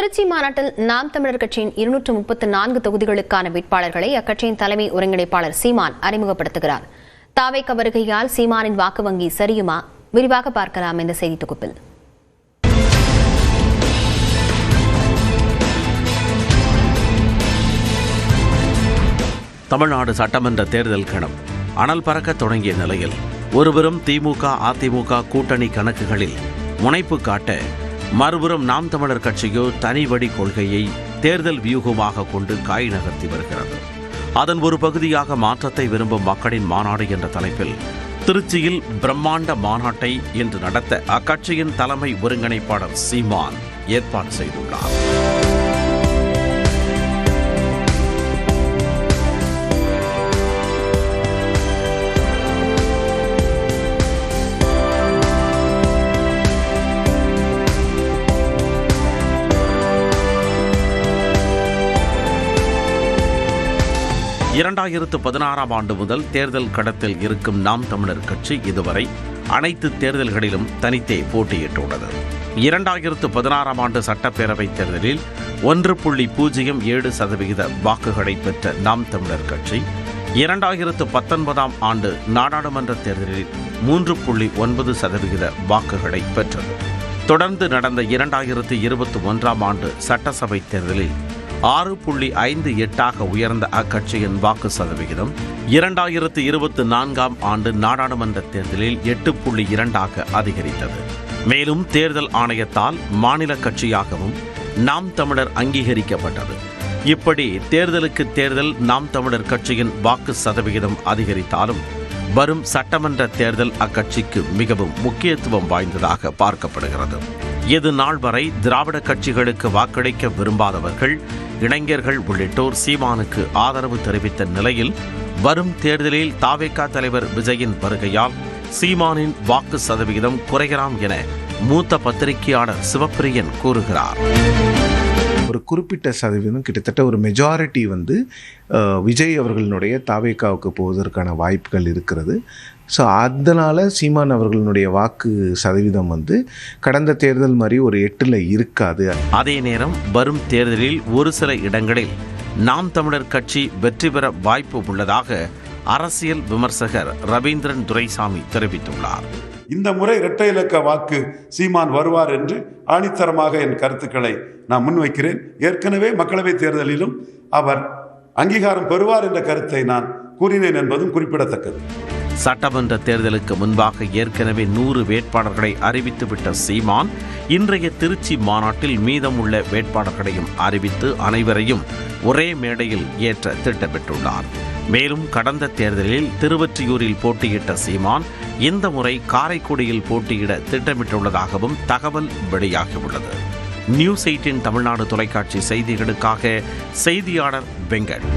திருச்சி மாநாட்டில் நாம் தமிழர் கட்சியின் 234 தொகுதிகளுக்கான வேட்பாளர்களை அக்கட்சியின் தலைமை ஒருங்கிணைப்பாளர் சீமான் அறிமுகப்படுத்துகிறார். தாவேக வருகையால் சீமானின் வாக்கு வங்கி சரியுமா? விரிவாக பார்க்கலாம் இந்த செய்தி தொகுப்பில். தமிழ்நாடு சட்டமன்ற தேர்தல் களம் அனல் பறக்க தொடங்கிய நிலையில் ஒருபுறம் திமுக அதிமுக கூட்டணி கணக்குகளில் முனைப்பு காட்ட, மறுபுறம் நாம் தமிழர் கட்சியோ தனிவடி கொள்கையை தேர்தல் வியூகமாக கொண்டு காய் நகர்த்தி வருகிறது. அதன் ஒரு பகுதியாக மாற்றத்தை விரும்பும் மக்களின் மாநாடு என்ற தலைப்பில் திருச்சியில் பிரம்மாண்ட மாநாட்டை இன்று நடத்த அக்கட்சியின் தலைமை ஒருங்கிணைப்பாளர் சீமான் ஏற்பாடு செய்துள்ளார். ஆண்டு முதல் தேர்தல் களத்தில் இருக்கும் நாம் தமிழர் கட்சி இதுவரை அனைத்து தேர்தல்களிலும் தனித்தே போட்டியிட்டுள்ளது. 2016 ஆண்டு சட்டப்பேரவைத் தேர்தலில் 1.07% வாக்குகளை பெற்ற நாம் தமிழர் கட்சி 2019 ஆண்டு நாடாளுமன்ற தேர்தலில் 3.9% வாக்குகளை பெற்றது. தொடர்ந்து நடந்த 2021 ஆண்டு சட்டசபை தேர்தலில் 6.58 உயர்ந்த அக்கட்சியின் வாக்கு சதவிகிதம் 2024 ஆண்டு நாடாளுமன்ற தேர்தலில் 8.2 அதிகரித்தது. மேலும் தேர்தல் ஆணையத்தால் மாநில கட்சியாகவும் நாம் தமிழர் அங்கீகரிக்கப்பட்டது. இப்படி தேர்தலுக்கு தேர்தல் நாம் தமிழர் கட்சியின் வாக்கு சதவிகிதம் அதிகரித்தாலும் வரும் சட்டமன்ற தேர்தல் அக்கட்சிக்கு மிகவும் முக்கியத்துவம் வாய்ந்ததாக பார்க்கப்படுகிறது. இது நாள் வரை திராவிட கட்சிகளுக்கு வாக்களிக்க விரும்பாதவர்கள், இளைஞர்கள் உள்ளிட்டோர் சீமானுக்கு ஆதரவு தெரிவித்த நிலையில் வரும் தேர்தலில் தாவேக தலைவர் விஜயின் வருகையால் சீமானின் வாக்கு சதவிகிதம் குறையலாம் என மூத்த பத்திரிகையாளர் சிவப்பிரியன் கூறுகிறார். ஒரு குறிப்பிட்ட சதவீதம், கிட்டத்தட்ட ஒரு மெஜாரிட்டி விஜய் அவர்களுடைய தாவேகாவுக்கு போவதற்கான வாய்ப்புகள் இருக்கிறது. ஸோ அதனால் சீமான் அவர்களுடைய வாக்கு சதவீதம் கடந்த தேர்தல் மாதிரி ஒரு 8 இருக்காது. அதே நேரம் வரும் தேர்தலில் ஒரு சில இடங்களில் நாம் தமிழர் கட்சி வெற்றி பெற வாய்ப்பு உள்ளதாக அரசியல் விமர்சகர் ரவீந்திரன் துரைசாமி தெரிவித்துள்ளார். இந்த முறை இரட்டை இலக்க வாக்கு சீமான் வருவார் என்று ஆணித்தரமாக என் கருத்துக்களை நான் முன்வைக்கிறேன். ஏற்கனவே மக்களவைத் தேர்தலிலும் அவர் அங்கீகாரம் பெறுவார் என்ற கருத்தை நான் கூறினேன் என்பதும் குறிப்பிடத்தக்கது. சட்டமன்ற தேர்தலுக்கு முன்பாக ஏற்கனவே 100 வேட்பாளர்களை அறிவித்துவிட்ட சீமான் இன்றைய திருச்சி மாநாட்டில் மீதமுள்ள வேட்பாளர்களையும் அறிவித்து அனைவரையும் ஒரே மேடையில் ஏற்ற திட்டமிட்டுள்ளார். மேலும் கடந்த தேர்தலில் திருவொற்றியூரில் போட்டியிட்ட சீமான் இந்த முறை காரைக்குடியில் போட்டியிட திட்டமிட்டுள்ளதாகவும் தகவல் வெளியாகியுள்ளது. நியூஸ் 18 தமிழ்நாடு தொலைக்காட்சி செய்திகளுக்காக செய்தியாளர் வெங்கட்.